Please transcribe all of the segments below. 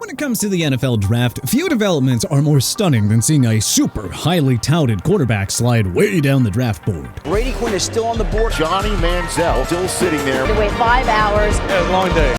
When it comes to the NFL draft, few developments are more stunning than seeing a super highly touted quarterback slide way down the draft board. Brady Quinn is still on the board. Johnny Manziel still sitting there. To wait 5 hours. Yeah, long day.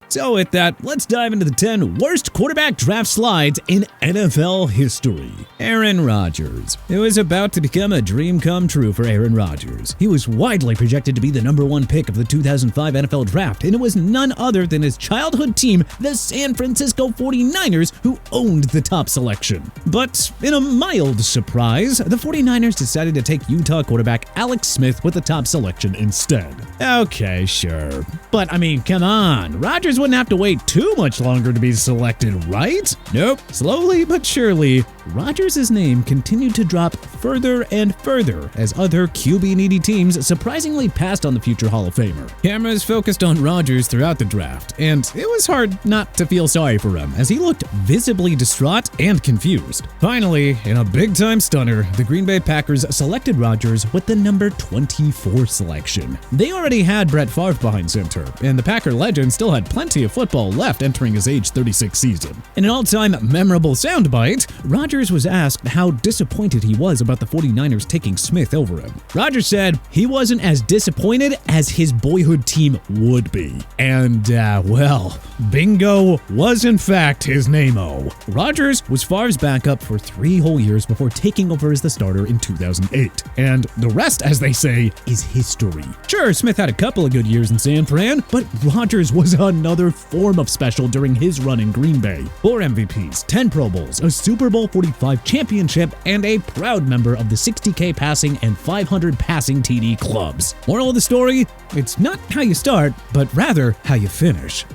So with that, let's dive into the 10 worst quarterback draft slides in NFL history. Aaron Rodgers. It was about to become a dream come true for Aaron Rodgers. He was widely projected to be the #1 pick of the 2005 NFL Draft, and it was none other than his childhood team, the San Francisco 49ers, who owned the top selection. But in a mild surprise, the 49ers decided to take Utah quarterback Alex Smith with the top selection instead. Okay, sure. But I mean, come on. Rodgers wouldn't have to wait too much longer to be selected, right? Nope. Slowly but surely, Rodgers' name continued to drop further and further as other QB-needy teams surprisingly passed on the future Hall of Famer. Cameras focused on Rodgers throughout the draft, and it was hard not to feel sorry for him as he looked visibly distraught and confused. Finally, in a big-time stunner, the Green Bay Packers selected Rodgers with the number 24 selection. They already had Brett Favre behind center, and the Packer legend still had plenty of football left entering his age 36 season. In an all-time memorable soundbite, Rodgers was asked how disappointed he was about the 49ers taking Smith over him. Rodgers said he wasn't as disappointed as his boyhood team would be. And, well, bingo was in fact his name-o. Rodgers was Favre's backup for 3 whole years before taking over as the starter in 2008. And the rest, as they say, is history. Sure, Smith had a couple of good years in San Fran, but Rodgers was another form of special during his run in Green Bay. 4 MVPs, 10 Pro Bowls, a Super Bowl 45 championship, and a proud member of the 60K passing and 500 passing TD clubs. Moral of the story? It's not how you start, but rather how you finish.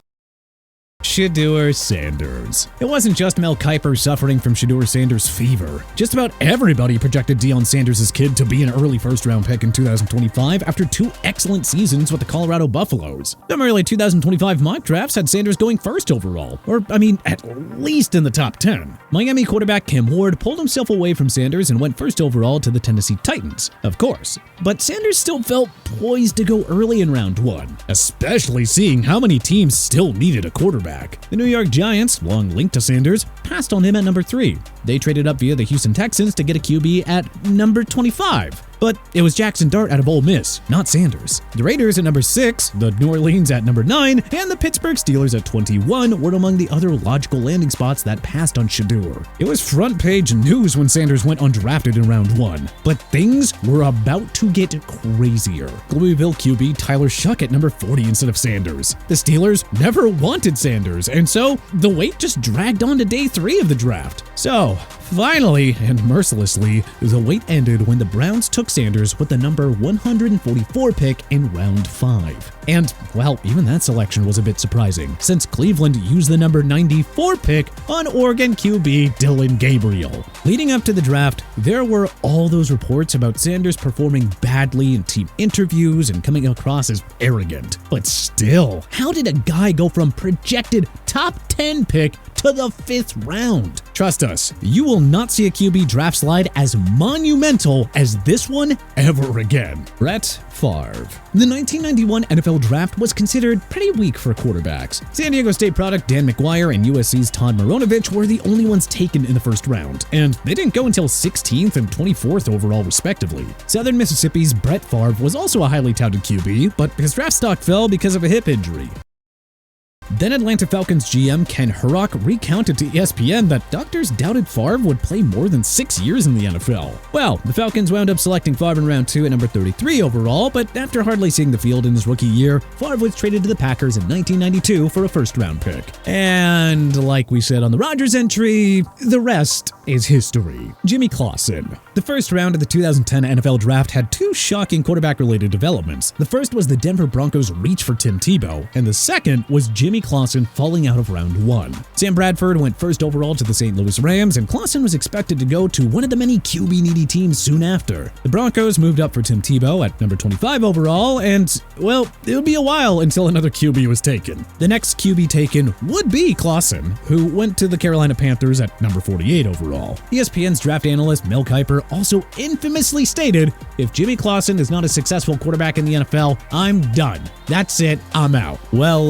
Shadur Sanders. It wasn't just Mel Kiper suffering from Shadur Sanders fever. Just about everybody projected Deion Sanders' kid to be an early first-round pick in 2025 after 2 excellent seasons with the Colorado Buffaloes. Some early 2025 mock drafts had Sanders going first overall, or at least in the top 10. Miami quarterback Cam Ward pulled himself away from Sanders and went first overall to the Tennessee Titans, of course. But Sanders still felt poised to go early in round 1, especially seeing how many teams still needed a quarterback. The New York Giants, long linked to Sanders, passed on him at number 3. They traded up via the Houston Texans to get a QB at number 25. But it was Jackson Dart out of Ole Miss, not Sanders. The Raiders at number 6, the New Orleans at number 9, and the Pittsburgh Steelers at 21 were among the other logical landing spots that passed on Shadur. It was front-page news when Sanders went undrafted in round 1, but things were about to get crazier. Louisville QB Tyler Shuck at number 40 instead of Sanders. The Steelers never wanted Sanders, and so the wait just dragged on to day 3 of the draft. So, finally, and mercilessly, the wait ended when the Browns took Sanders with the number 144 pick in round 5. And, well, even that selection was a bit surprising, since Cleveland used the number 94 pick on Oregon QB Dylan Gabriel. Leading up to the draft, there were all those reports about Sanders performing badly in team interviews and coming across as arrogant. But still, how did a guy go from projected top 10 pick to the 5th round? Trust us, you will not see a QB draft slide as monumental as this one ever again. Brett Favre. The 1991 NFL Draft was considered pretty weak for quarterbacks. San Diego State product Dan McGuire and USC's Todd Marinovich were the only ones taken in the first round, and they didn't go until 16th and 24th overall respectively. Southern Mississippi's Brett Favre was also a highly touted QB, but his draft stock fell because of a hip injury. Then Atlanta Falcons GM Ken Hurok recounted to ESPN that doctors doubted Favre would play more than 6 years in the NFL. Well, the Falcons wound up selecting Favre in round 2 at number 33 overall, but after hardly seeing the field in his rookie year, Favre was traded to the Packers in 1992 for a first-round pick. And like we said on the Rodgers entry, the rest is history. Jimmy Clausen. The first round of the 2010 NFL Draft had 2 shocking quarterback-related developments. The first was the Denver Broncos' reach for Tim Tebow, and the second was Jimmy Jimmy Clausen falling out of round 1. Sam Bradford went first overall to the St. Louis Rams, and Clausen was expected to go to one of the many QB-needy teams soon after. The Broncos moved up for Tim Tebow at number 25 overall, and, well, it would be a while until another QB was taken. The next QB taken would be Clausen, who went to the Carolina Panthers at number 48 overall. ESPN's draft analyst Mel Kiper also infamously stated, "If Jimmy Clausen is not a successful quarterback in the NFL, I'm done. That's it, I'm out." Well,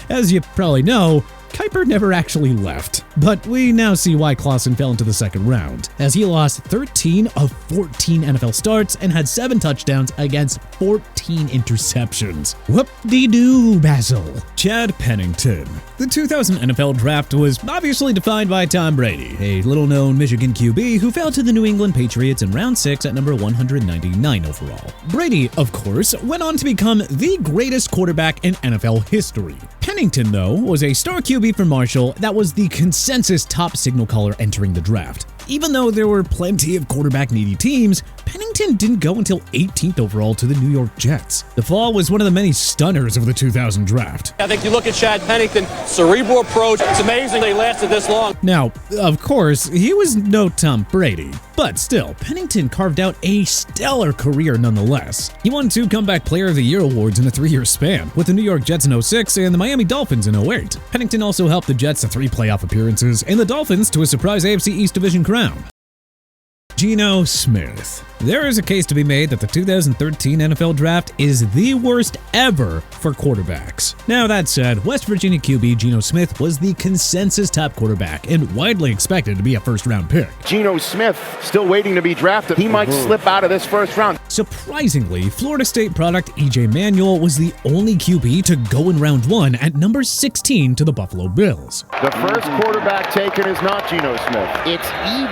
as you probably know, Kiper never actually left, but we now see why Clausen fell into the second round, as he lost 13 of 14 NFL starts and had 7 touchdowns against 14 interceptions. Whoop-de-doo, Basil. Chad Pennington. The 2000 NFL Draft was obviously defined by Tom Brady, a little-known Michigan QB who fell to the New England Patriots in round 6 at number 199 overall. Brady, of course, went on to become the greatest quarterback in NFL history. Pennington, though, was a star QB for Marshall that was the consensus top signal caller entering the draft. Even though there were plenty of quarterback-needy teams, Pennington didn't go until 18th overall to the New York Jets. The fall was one of the many stunners of the 2000 draft. I think you look at Chad Pennington, cerebral approach. It's amazing they lasted this long. Now, of course, he was no Tom Brady, but still, Pennington carved out a stellar career nonetheless. He won 2 Comeback Player of the Year awards in a 3-year span, with the New York Jets in 2006 and the Miami Dolphins in 2008. Pennington also helped the Jets to 3 playoff appearances and the Dolphins to a surprise AFC East Division crown. Gino Smith. There is a case to be made that the 2013 NFL Draft is the worst ever for quarterbacks. Now that said, West Virginia QB Gino Smith was the consensus top quarterback and widely expected to be a first-round pick. Gino Smith still waiting to be drafted. He might slip out of this first round. Surprisingly, Florida State product E.J. Manuel was the only QB to go in round 1 at number 16 to the Buffalo Bills. The first quarterback taken is not Gino Smith. It's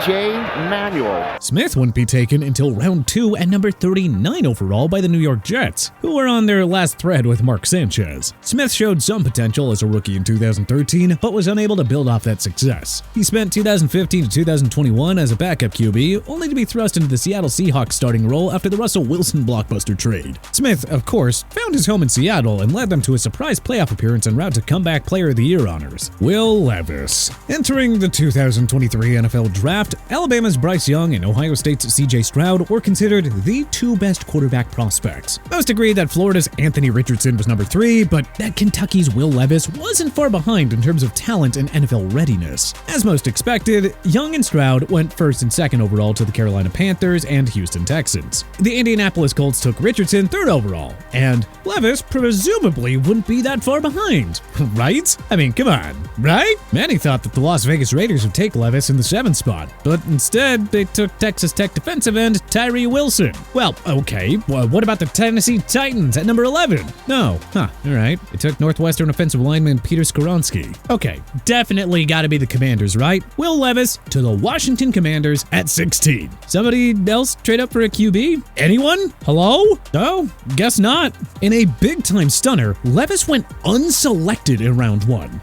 E.J. Manuel. Smith wouldn't be taken until round 2 at number 39 overall by the New York Jets, who were on their last thread with Mark Sanchez. Smith showed some potential as a rookie in 2013, but was unable to build off that success. He spent 2015 to 2021 as a backup QB, only to be thrust into the Seattle Seahawks starting role after the Russell Wilson blockbuster trade. Smith, of course, found his home in Seattle and led them to a surprise playoff appearance en route to Comeback Player of the Year honors. Will Levis. Entering the 2023 NFL Draft, Alabama's Bryce Young and Ohio State's C.J. Stroud were considered the 2 best quarterback prospects. Most agreed that Florida's Anthony Richardson was number 3, but that Kentucky's Will Levis wasn't far behind in terms of talent and NFL readiness. As most expected, Young and Stroud went 1st and 2nd overall to the Carolina Panthers and Houston Texans. The Indianapolis Colts took Richardson 3rd overall, and Levis presumably wouldn't be that far behind, right? I mean, come on, right? Many thought that the Las Vegas Raiders would take Levis in the 7th spot, but instead they took Texas Tech defensive end Tyree Wilson. Well, okay, well, what about the Tennessee Titans at number 11? No, alright. They took Northwestern offensive lineman Peter Skoronski. Okay, definitely gotta be the Commanders, right? Will Levis to the Washington Commanders at 16. Somebody else trade up for a QB? Anyone? Hello? No, guess not. In a big-time stunner, Levis went unselected in round 1.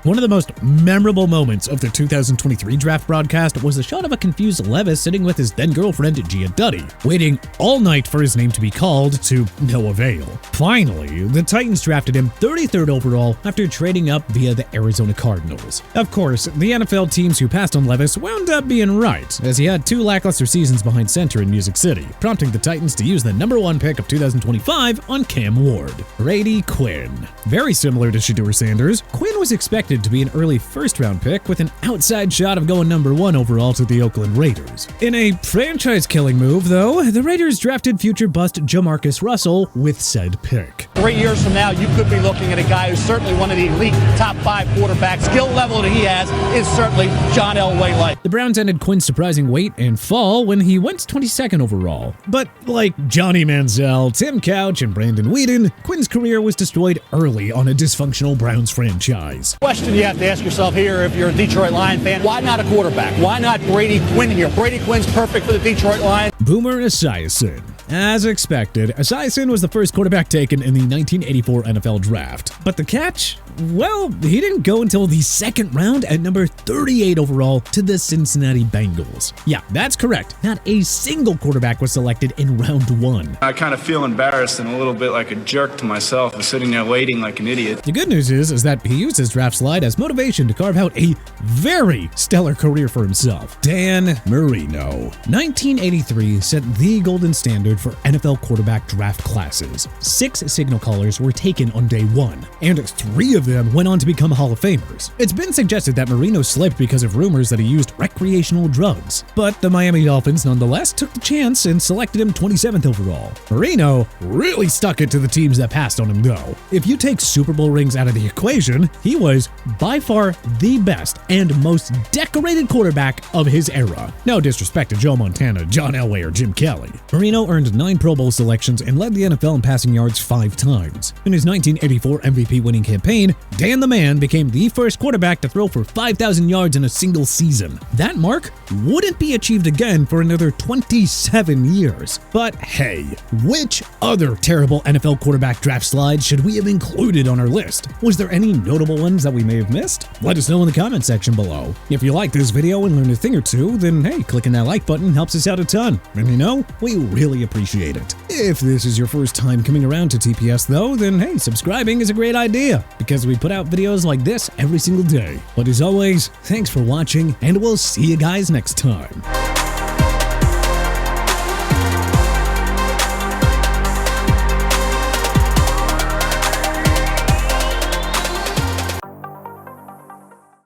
One of the most memorable moments of the 2023 draft broadcast was the shot of a confused Levis sitting with his then-girlfriend Gia Duddy, waiting all night for his name to be called to no avail. Finally, the Titans drafted him 33rd overall after trading up via the Arizona Cardinals. Of course, the NFL teams who passed on Levis wound up being right, as he had 2 lackluster seasons behind center in Music City, prompting the Titans to use the number 1 pick of 2025 on Cam Ward. Brady Quinn. Very similar to Shadur Sanders, Quinn was expected to be an early first-round pick with an outside shot of going number 1 overall to the Oakland Raiders. In a franchise-killing move, though, the Raiders drafted future bust Jamarcus Russell with said pick. 3 years from now, you could be looking at a guy who's certainly one of the elite top 5 quarterbacks. Skill level that he has is certainly John Elway-like. The Browns ended Quinn's surprising weight and fall when he went 22nd overall. But like Johnny Manziel, Tim Couch, and Brandon Weeden, Quinn's career was destroyed early on a dysfunctional Browns franchise. Question you have to ask yourself here if you're a Detroit Lion fan, why not a quarterback? Why not Brady Quinn here? Brady Quinn's perfect for the Detroit Lions. Boomer Esiason. As expected, Esiason was the first quarterback taken in the 1984 NFL Draft. But the catch? Well, he didn't go until the second round at number 38 overall to the Cincinnati Bengals. Yeah, that's correct. Not a single quarterback was selected in round 1. I kind of feel embarrassed and a little bit like a jerk to myself. I'm sitting there waiting like an idiot. The good news is that he used his draft slide as motivation to carve out a very stellar career for himself. Dan Marino. 1983 set the golden standard for NFL quarterback draft classes. 6 signal callers were taken on day 1, and 3 of them went on to become Hall of Famers. It's been suggested that Marino slipped because of rumors that he used recreational drugs, but the Miami Dolphins nonetheless took the chance and selected him 27th overall. Marino really stuck it to the teams that passed on him though. If you take Super Bowl rings out of the equation, he was by far the best and most decorated quarterback of his era. No disrespect to Joe Montana, John Elway, or Jim Kelly. Marino earned 9 Pro Bowl selections and led the NFL in passing yards 5 times. In his 1984 MVP winning campaign, Dan the Man became the first quarterback to throw for 5,000 yards in a single season. That mark wouldn't be achieved again for another 27 years. But hey, which other terrible NFL quarterback draft slides should we have included on our list? Was there any notable ones that we may have missed? Let us know in the comment section below. If you liked this video and learned a thing or two, then hey, clicking that like button helps us out a ton. And you know, we really appreciate it. If this is your first time coming around to TPS though, then hey, subscribing is a great idea because we put out videos like this every single day. But as always, thanks for watching and we'll see you guys next time.